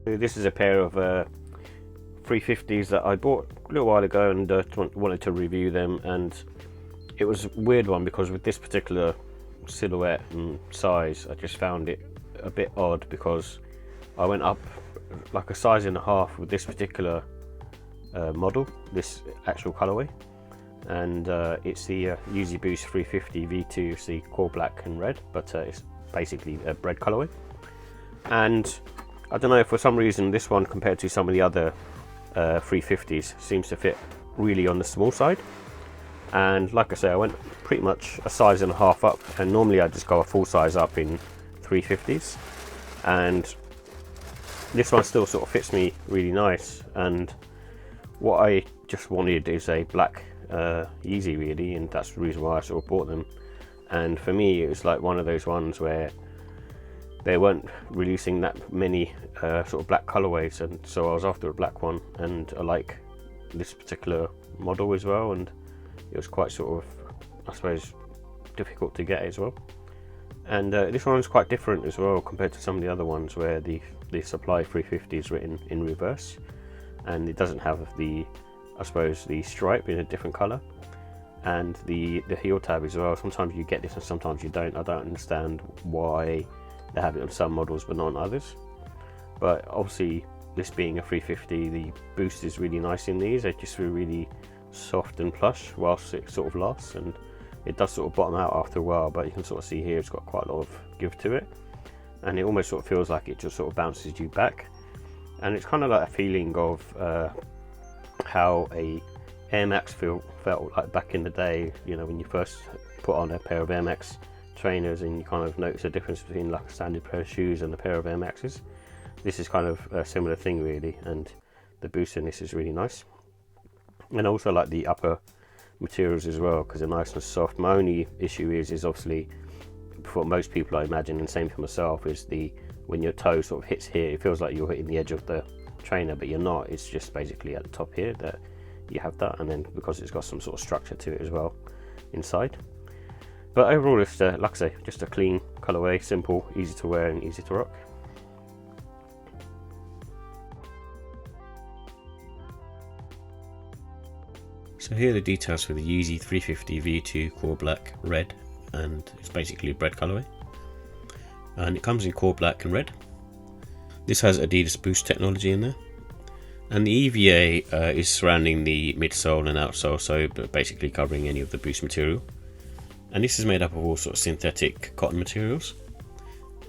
This is a pair of 350s that I bought a little while ago and wanted to review them, and it was a weird one because with this particular silhouette and size I just found it a bit odd, because I went up like a size and a half with this particular model, this actual colorway, and it's the Yeezy Boost 350v2. It's the core black and red, but it's basically a Bred colorway. And I don't know, for some reason this one compared to some of the other 350s seems to fit really on the small side. And like I say, I went pretty much a size and a half up, and normally I just go a full size up in 350s, and this one still sort of fits me really nice. And what I just wanted is a black Yeezy really, and that's the reason why I sort of bought them. And for me it was like one of those ones where they weren't releasing that many sort of black colorways, and so I was after a black one, and I like this particular model as well, and it was quite sort of, I suppose, difficult to get as well. And this one is quite different as well compared to some of the other ones where the Supply 350 is written in reverse, and it doesn't have the, I suppose, the stripe in a different color, and the heel tab as well. Sometimes you get this and sometimes you don't. I don't understand why they have it on some models but not on others. But obviously, this being a 350, the boost is really nice in these. They just feel really soft and plush whilst it sort of lasts, and it does sort of bottom out after a while, but you can sort of see here it's got quite a lot of give to it, and it almost sort of feels like it just sort of bounces you back. And it's kind of like a feeling of how a Air Max felt like back in the day, you know, when you first put on a pair of Air Max trainers and you kind of notice a difference between like a standard pair of shoes and a pair of Air Maxes. This is kind of a similar thing really, and the boost in this is really nice. And I also like the upper materials as well, because they're nice and soft. My only issue is obviously, for most people I imagine, and same for myself, is when your toe sort of hits here, it feels like you're hitting the edge of the trainer, but you're not. It's just basically at the top here that you have that, and then because it's got some sort of structure to it as well inside. But overall, it's like I say, just a clean colorway, simple, easy to wear and easy to rock. So here are the details for the Yeezy 350v2 core black red, and it's basically a Bred colorway, and it comes in core black and red. This has Adidas boost technology in there, and the EVA is surrounding the midsole and outsole, so basically covering any of the boost material. And this is made up of all sorts of synthetic cotton materials,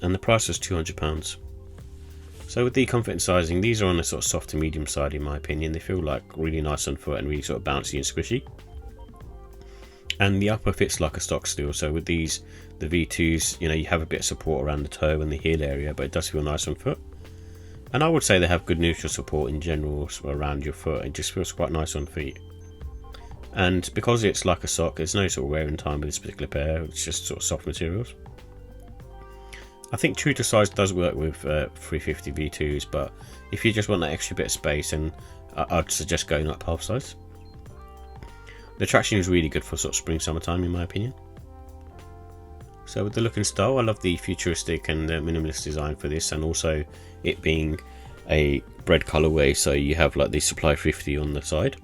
and the price was £200. So with the comfort and sizing, these are on the sort of soft to medium side in my opinion. They feel like really nice on foot and really sort of bouncy and squishy. And the upper fits like a stock still, so with these, the V2s, you know, you have a bit of support around the toe and the heel area, but it does feel nice on foot. And I would say they have good neutral support in general around your foot. It just feels quite nice on feet. And because it's like a sock, there's no sort of wear and time with this particular pair. It's just sort of soft materials. I think true to size does work with 350 V2s, but if you just want that extra bit of space, then I'd suggest going up half size. The traction is really good for sort of spring summertime in my opinion. So with the look and style, I love the futuristic and minimalist design for this, and also it being a Bred colorway, so you have like the Supply 50 on the side,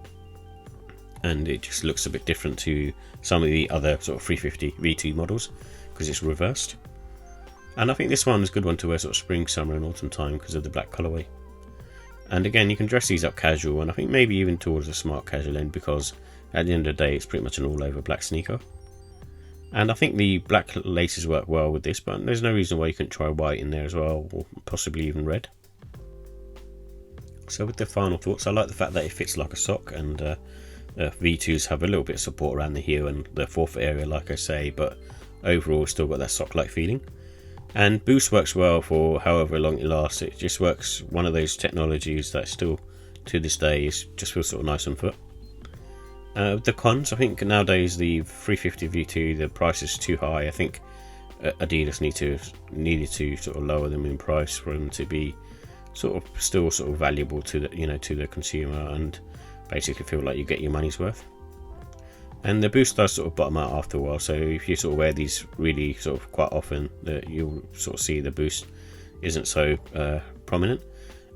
and it just looks a bit different to some of the other sort of 350 V2 models because it's reversed. And I think this one is a good one to wear sort of spring, summer and autumn time because of the black colorway. And again, you can dress these up casual, and I think maybe even towards the smart casual end, because at the end of the day it's pretty much an all over black sneaker. And I think the black laces work well with this, but there's no reason why you couldn't try white in there as well, or possibly even red. So with the final thoughts, I like the fact that it fits like a sock, and V2s have a little bit of support around the heel and the forefoot area like I say, but overall still got that sock-like feeling. And boost works well for however long it lasts. It just works, one of those technologies that still to this day just feels sort of nice on foot. The cons, I think nowadays the 350 V2, the price is too high. I think Adidas needed to sort of lower them in price for them to be sort of still sort of valuable to the, you know, to the consumer, and basically feel like you get your money's worth. And the boost does sort of bottom out after a while, so if you sort of wear these really sort of quite often, you'll sort of see the boost isn't so prominent.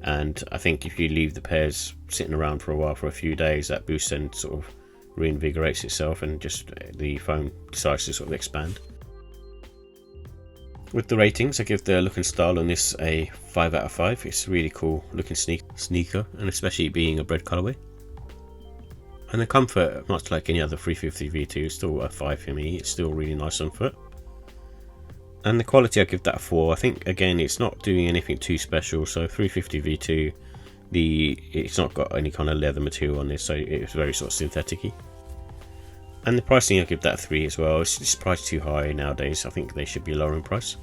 and I think if you leave the pairs sitting around for a while, for a few days, that boost then sort of reinvigorates itself and just the foam decides to sort of expand. With the ratings, I give the look and style on this a 5 out of 5. It's a really cool looking sneaker, and especially being a Bred colourway. And the comfort, much like any other 350v2, is still a 5 for me. It's still really nice on foot. And the quality, I give that a 4. I think again it's not doing anything too special. So 350v2, it's not got any kind of leather material on this, so it's very sort of synthetic-y. And the pricing, I give that a 3 as well. It's priced too high nowadays. I think they should be lower in price.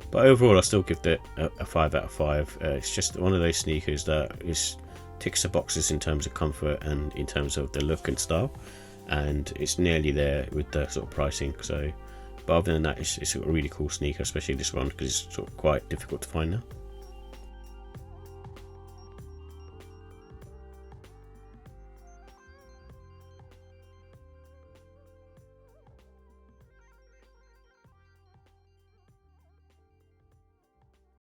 But overall, I still give that a 5 out of 5. It's just one of those sneakers that ticks the boxes in terms of comfort and in terms of the look and style, and it's nearly there with the sort of pricing. So, but other than that, it's a really cool sneaker, especially this one, because it's sort of quite difficult to find now.